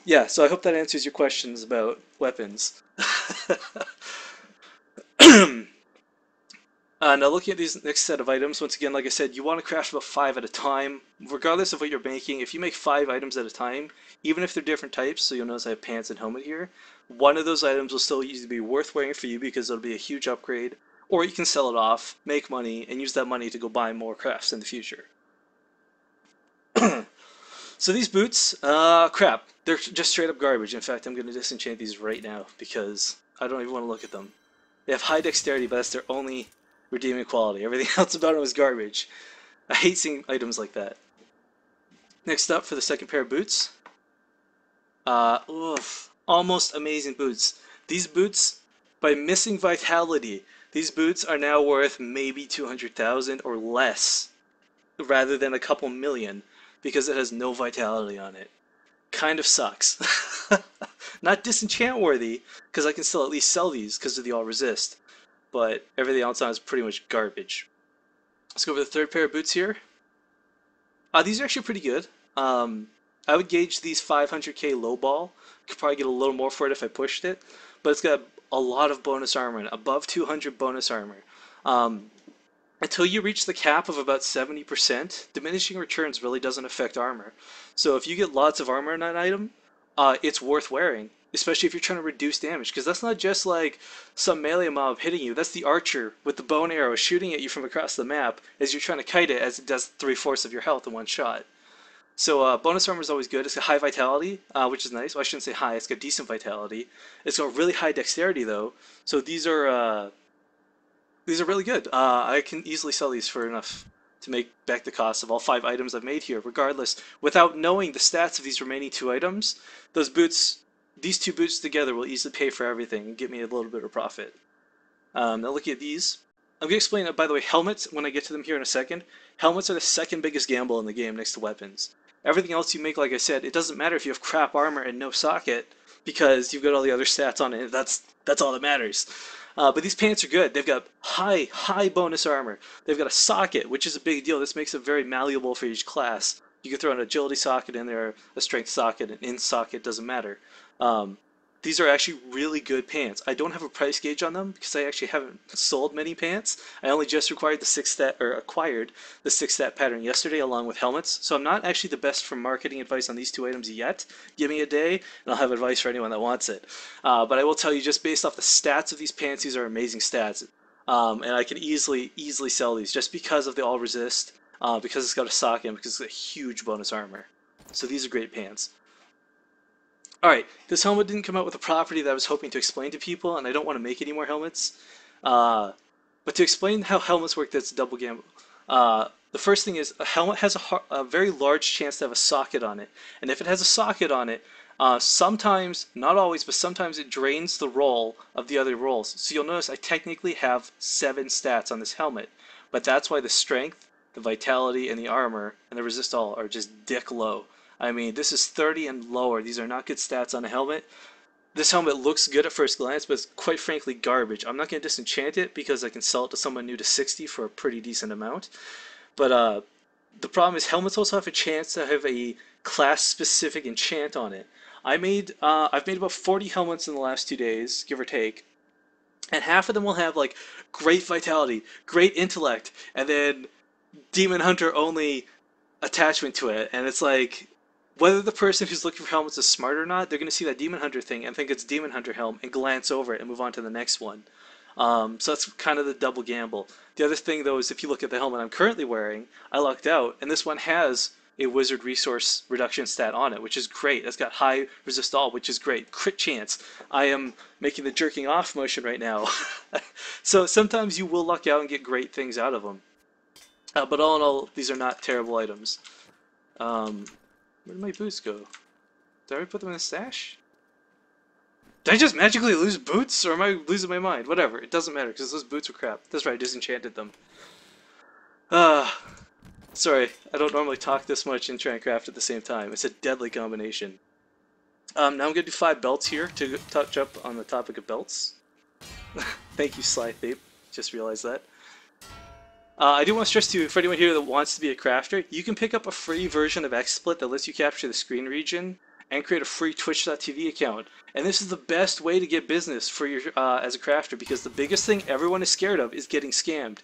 Yeah, so I hope that answers your questions about weapons. Now looking at these next set of items, once again, like I said, you want to craft about 5 at a time, regardless of what you're making. If you make 5 items at a time, even if they're different types, so you'll notice I have pants and helmet here, one of those items will still usually be worth wearing for you because it'll be a huge upgrade, or you can sell it off, make money, and use that money to go buy more crafts in the future. So these boots, crap, they're just straight up garbage. In fact, I'm going to disenchant these right now because I don't even want to look at them. They have high dexterity, but that's their only redeeming quality. Everything else about them is garbage. I hate seeing items like that. Next up for the second pair of boots. Almost amazing boots. These boots, by missing vitality, these boots are now worth maybe 200,000 or less, rather than a couple million, because it has no vitality on it. Kind of sucks. Not disenchant worthy, because I can still at least sell these because of the all resist, but everything else on is pretty much garbage. Let's go over the third pair of boots here. These are actually pretty good. I would gauge these 500k lowball. Could probably get a little more for it if I pushed it, but it's got a lot of bonus armor and above 200 bonus armor. Um, until you reach the cap of about 70%, diminishing returns really doesn't affect armor. So if you get lots of armor in an item, it's worth wearing, especially if you're trying to reduce damage, because that's not just like some melee mob hitting you. That's the archer with the bow and arrow shooting at you from across the map as you're trying to kite it, as it does 3/4 of your health in one shot. So bonus armor is always good. It's got high vitality, which is nice. Well, I shouldn't say high. It's got decent vitality. It's got really high dexterity though. So these are really good. I can easily sell these for enough to make back the cost of all 5 items I've made here, regardless. Without knowing the stats of these remaining 2 items, those boots, these 2 boots together will easily pay for everything and give me a little bit of profit. Now looking at these, I'm going to explain, by the way, helmets, when I get to them here in a second. Helmets are the second biggest gamble in the game next to weapons. Everything else you make, like I said, it doesn't matter if you have crap armor and no socket, because you've got all the other stats on it. That's all that matters. But these pants are good. They've got high bonus armor. They've got a socket, which is a big deal. This makes it very malleable for each class. You can throw an agility socket in there, a strength socket, an in socket, doesn't matter. Um, these are actually really good pants. I don't have a price gauge on them because I actually haven't sold many pants. I only just acquired the 6 stat pattern yesterday along with helmets. So I'm not actually the best for marketing advice on these 2 items yet. Give me a day and I'll have advice for anyone that wants it. But I will tell you, just based off the stats of these pants, these are amazing stats. And I can easily sell these just because of the all resist, because it's got a socket, and because it's got huge bonus armor. So these are great pants. Alright, this helmet didn't come out with a property that I was hoping to explain to people, and I don't want to make any more helmets. Uh, but to explain how helmets work, that's a double gamble. The first thing is, a helmet has a very large chance to have a socket on it. And if it has a socket on it, sometimes, not always, but sometimes it drains the roll of the other rolls. So you'll notice I technically have 7 stats on this helmet. But that's why the strength, the vitality, and the armor, and the resist all are just dick low. I mean, this is 30 and lower. These are not good stats on a helmet. This helmet looks good at first glance, but it's quite frankly garbage. I'm not going to disenchant it because I can sell it to someone new to 60 for a pretty decent amount. But the problem is helmets also have a chance to have a class-specific enchant on it. I've made about 40 helmets in the last 2 days, give or take, and half of them will have like great vitality, great intellect, and then Demon Hunter only attachment to it, and it's like whether the person who's looking for helmets is smart or not, they're going to see that Demon Hunter thing and think it's Demon Hunter helm and glance over it and move on to the next one. So that's kind of the double gamble. The other thing though is if you look at the helmet I'm currently wearing, I lucked out, and this one has a wizard resource reduction stat on it, which is great. It's got high resist all, which is great. Crit chance. I am making the jerking off motion right now. So sometimes you will luck out and get great things out of them. But all in all, these are not terrible items. Where did my boots go? Did I already put them in the stash? Did I just magically lose boots, or am I losing my mind? Whatever, it doesn't matter, because those boots were crap. That's right, I disenchanted them. Uh, Sorry, I don't normally talk this much and try and craft at the same time. It's a deadly combination. Now I'm going to do 5 belts here to touch up on the topic of belts. Thank you, Slythape. Just realized that. I do want to stress to you, for anyone here that wants to be a crafter, you can pick up a free version of XSplit that lets you capture the screen region and create a free Twitch.tv account. And this is the best way to get business for your as a crafter, because the biggest thing everyone is scared of is getting scammed.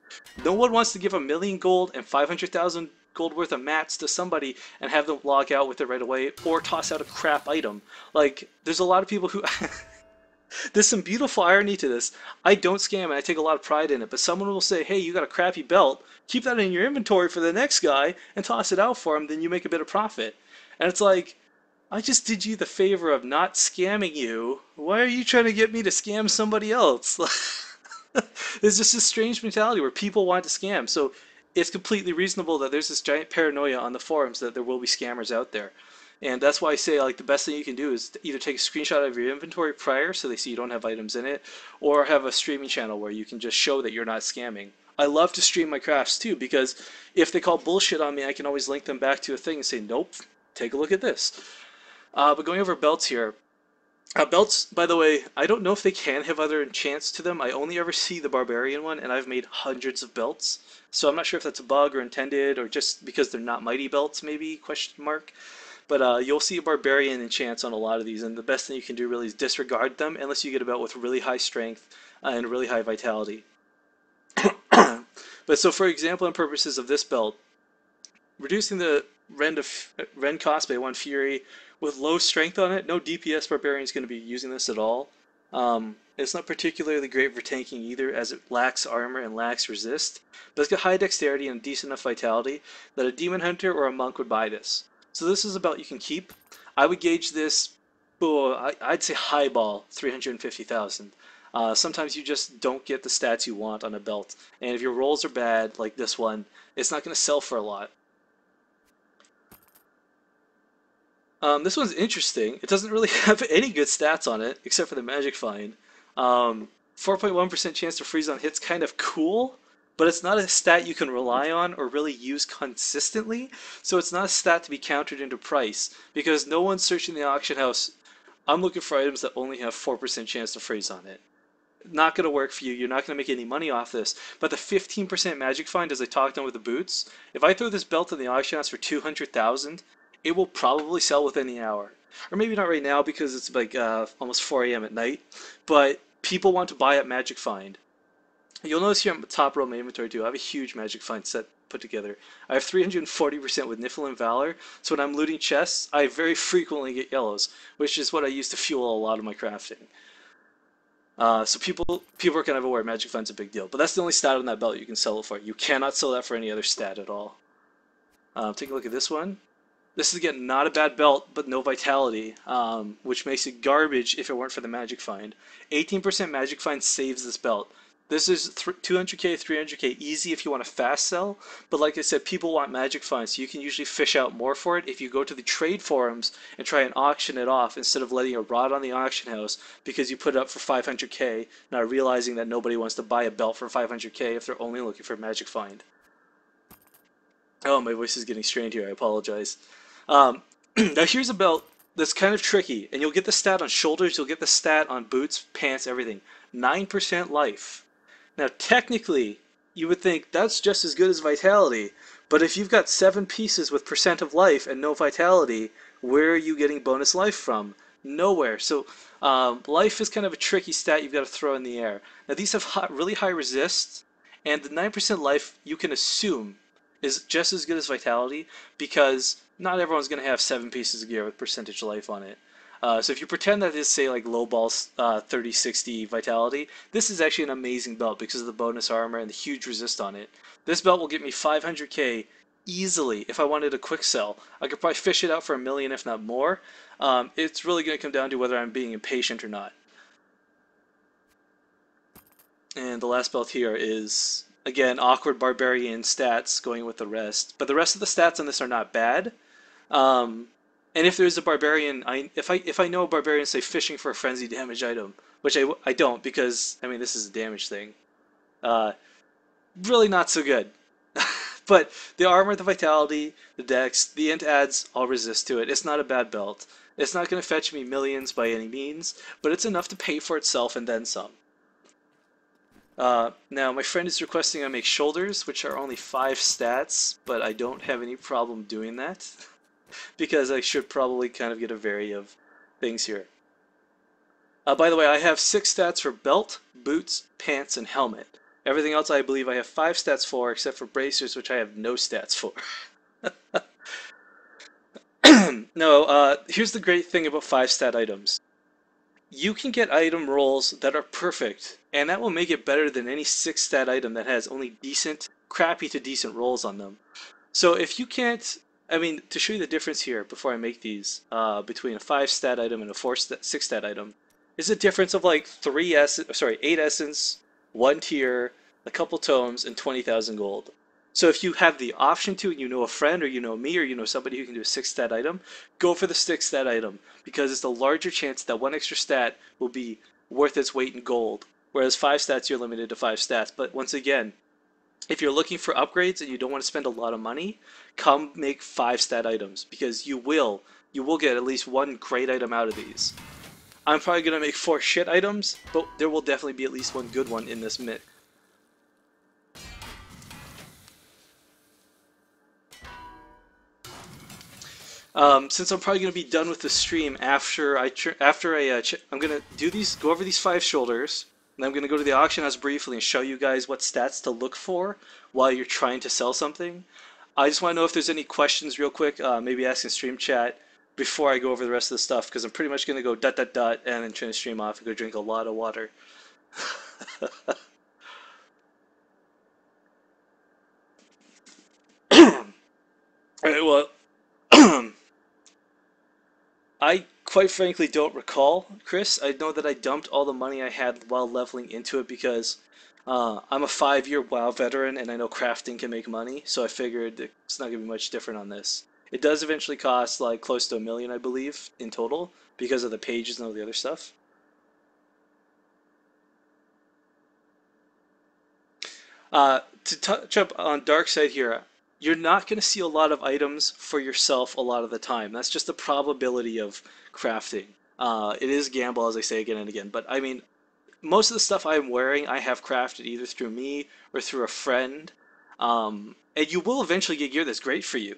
No one wants to give 1,000,000 gold and 500,000 gold worth of mats to somebody and have them log out with it right away, or toss out a crap item. Like, there's a lot of people who there's some beautiful irony to this. I don't scam and I take a lot of pride in it, but someone will say, hey, you got a crappy belt, keep that in your inventory for the next guy and toss it out for him, then you make a bit of profit. And it's like, I just did you the favor of not scamming you. Why are you trying to get me to scam somebody else? There's just this strange mentality where people want to scam. So it's completely reasonable that there's this giant paranoia on the forums that there will be scammers out there. And that's why I say, like, the best thing you can do is to either take a screenshot of your inventory prior so they see you don't have items in it, or have a streaming channel where you can just show that you're not scamming. I love to stream my crafts too, because if they call bullshit on me, I can always link them back to a thing and say, nope, take a look at this. But going over belts here. Belts, by the way, I don't know if they can have other enchants to them. I only ever see the Barbarian one, and I've made hundreds of belts. So I'm not sure if that's a bug or intended, or just because they're not mighty belts, maybe, question mark. But you'll see a Barbarian enchants on a lot of these, and the best thing you can do really is disregard them, unless you get a belt with really high strength and really high vitality. But so for example, and purposes of this belt, reducing the Rend cost by 1 Fury with low strength on it, no DPS Barbarian is going to be using this at all. It's not particularly great for tanking either, as it lacks armor and lacks resist, but it's got high dexterity and decent enough vitality that a Demon Hunter or a Monk would buy this. So this is a belt you can keep. I would gauge this, I'd say highball, 350,000. Sometimes you just don't get the stats you want on a belt, and if your rolls are bad, like this one, it's not going to sell for a lot. This one's interesting. It doesn't really have any good stats on it, except for the Magic Find. 4.1% chance to freeze on hits, kind of cool, but it's not a stat you can rely on or really use consistently, so it's not a stat to be countered into price, because no one's searching the auction house. I'm looking for items that only have 4% chance to freeze on it. Not going to work for you. You're not going to make any money off this. But the 15% Magic Find, as I talked on with the boots, if I throw this belt in the auction house for 200,000, it will probably sell within the hour. Or maybe not right now because it's like almost 4 a.m. at night, but people want to buy up Magic Find. You'll notice here on the top row of my inventory too, I have a huge Magic Find set put together. I have 340% with Niflheim Valor, so when I'm looting chests, I very frequently get yellows, which is what I use to fuel a lot of my crafting. So people are kind of aware Magic Find's a big deal, but that's the only stat on that belt you can sell it for. You cannot sell that for any other stat at all. Take a look at this one. This is, again, not a bad belt, but no vitality, which makes it garbage if it weren't for the Magic Find. 18% Magic Find saves this belt. This is 200k, 300k easy if you want to fast sell, but like I said, people want Magic Find, so you can usually fish out more for it if you go to the trade forums and try and auction it off instead of letting it rot on the auction house because you put it up for 500k, not realizing that nobody wants to buy a belt for 500k if they're only looking for Magic Find. Oh, my voice is getting strained here, I apologize. Now here's a belt that's kind of tricky, and you'll get the stat on shoulders, you'll get the stat on boots, pants, everything. 9% life. Now technically, you would think that's just as good as vitality, but if you've got 7 pieces with percent of life and no vitality, where are you getting bonus life from? Nowhere. So life is kind of a tricky stat you've got to throw in the air. Now these have really high resist, and the 9% life you can assume is just as good as vitality, because not everyone's going to have 7 pieces of gear with percentage life on it. So if you pretend that is, say, like low balls 30-60 vitality, this is actually an amazing belt because of the bonus armor and the huge resist on it. This belt will get me 500k easily if I wanted a quick sell. I could probably fish it out for 1 million if not more. It's really going to come down to whether I'm being impatient or not. And the last belt here is, again, awkward Barbarian stats going with the rest. But the rest of the stats on this are not bad. And if there's a Barbarian, if I know a Barbarian, say, fishing for a frenzy damage item, which I don't, because, I mean, this is a damage thing, really not so good. But the armor, the vitality, the dex, the int adds all resist to it. It's not a bad belt. It's not going to fetch me millions by any means, but it's enough to pay for itself and then some. Now, my friend is requesting I make shoulders, which are only 5 stats, but I don't have any problem doing that. because I should probably kind of get a vary of things here. By the way, I have 6 stats for belt, boots, pants, and helmet. Everything else I believe I have 5 stats for, except for bracers, which I have no stats for. No, here's the great thing about 5 stat items. You can get item rolls that are perfect, and that will make it better than any 6 stat item that has only decent, crappy to decent rolls on them. So if you can't, I mean, to show you the difference here before I make these, between a 5 stat item and a 6 stat item, is a difference of like 8 essence, 1 tier, a couple tomes, and 20,000 gold. So if you have the option to, and you know a friend, or you know me, or you know somebody who can do a 6 stat item, go for the 6 stat item, because it's a larger chance that 1 extra stat will be worth its weight in gold. Whereas 5 stats, you're limited to 5 stats. But once again, if you're looking for upgrades and you don't want to spend a lot of money, come make 5 stat items, because you will get at least 1 great item out of these. I'm probably going to make 4 shit items, but there will definitely be at least 1 good one in this mix. Since I'm probably going to be done with the stream after I'm going to go over these 5 shoulders, and I'm going to go to the auction house briefly and show you guys what stats to look for while you're trying to sell something. I just want to know if there's any questions real quick, maybe ask in stream chat before I go over the rest of the stuff, because I'm pretty much going to go ... and then turn the stream off and go drink a lot of water. Alright, well, I quite frankly don't recall, Chris. I know that I dumped all the money I had while leveling into it because I'm a 5-year WoW veteran and I know crafting can make money, so I figured it's not going to be much different on this. It does eventually cost like close to $1 million, I believe, in total because of the pages and all the other stuff. To touch up on Dark Side here, you're not going to see a lot of items for yourself a lot of the time. That's just the probability of crafting. It is gamble, as I say again and again, but I mean, most of the stuff I'm wearing, I have crafted either through me or through a friend. And you will eventually get gear that's great for you.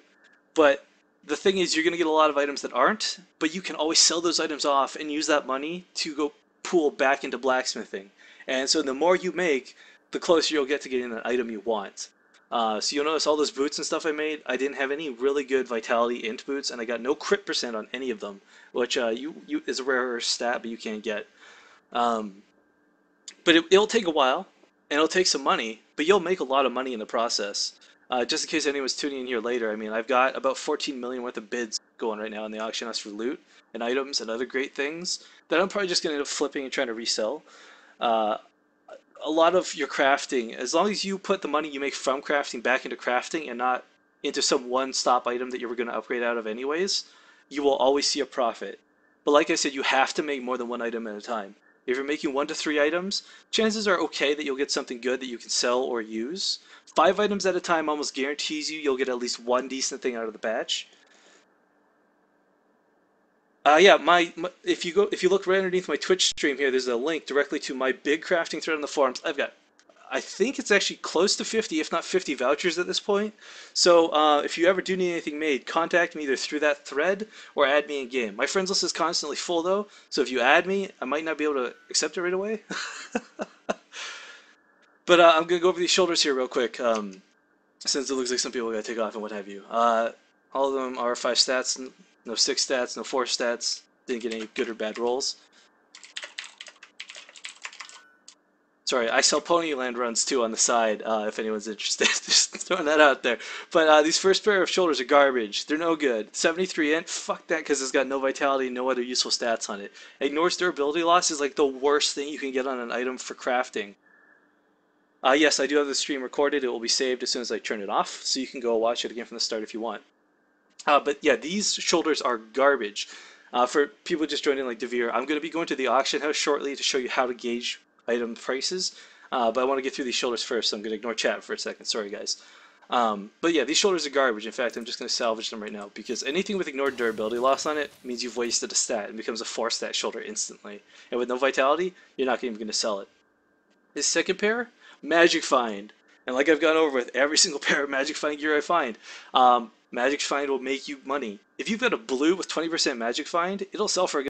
But the thing is, you're going to get a lot of items that aren't, but you can always sell those items off and use that money to go pool back into blacksmithing. And so the more you make, the closer you'll get to getting that item you want. So you'll notice all those boots and stuff I made, I didn't have any really good vitality int boots, and I got no crit percent on any of them, which is a rare stat, but you can't get. But it'll take a while, and it'll take some money, but you'll make a lot of money in the process. Just in case anyone's tuning in here later, I mean, I've got about 14 million worth of bids going right now in the auction house for loot and items and other great things that I'm probably just going to end up flipping and trying to resell. A lot of your crafting, as long as you put the money you make from crafting back into crafting and not into some one-stop item that you were going to upgrade out of anyways, you will always see a profit. But like I said, you have to make more than 1 item at a time. If you're making 1 to 3 items, chances are okay that you'll get something good that you can sell or use. 5 items at a time almost guarantees you'll get at least 1 decent thing out of the batch. Yeah, if you look right underneath my Twitch stream here, there's a link directly to my big crafting thread on the forums. I think it's actually close to 50, if not 50 vouchers at this point. So if you ever do need anything made, contact me either through that thread or add me in game. My friends list is constantly full though, so if you add me, I might not be able to accept it right away. But I'm gonna go over these shoulders here real quick, since it looks like some people gotta take off and what have you. All of them are 5 stats, no 6 stats, no 4 stats. Didn't get any good or bad rolls. Sorry, I sell Ponyland runs too on the side, if anyone's interested. Just throwing that out there. But these first pair of shoulders are garbage. They're no good. 73 int, fuck that because it's got no vitality, no other useful stats on it. Ignores durability loss is like the worst thing you can get on an item for crafting. Yes, I do have the stream recorded. It will be saved as soon as I turn it off, so you can go watch it again from the start if you want. But yeah, these shoulders are garbage. For people just joining like Devere, I'm going to be going to the auction house shortly to show you how to gauge item prices, but I want to get through these shoulders first, so I'm going to ignore chat for a second. Sorry, guys. But yeah, these shoulders are garbage. In fact, I'm just going to salvage them right now, because anything with ignored durability loss on it means you've wasted a stat and becomes a 4-stat shoulder instantly. And with no vitality, you're not even going to sell it. This second pair, Magic Find. And like I've gone over with every single pair of Magic Find gear I find, Magic Find will make you money. If you've got a blue with 20% Magic Find, it'll sell for a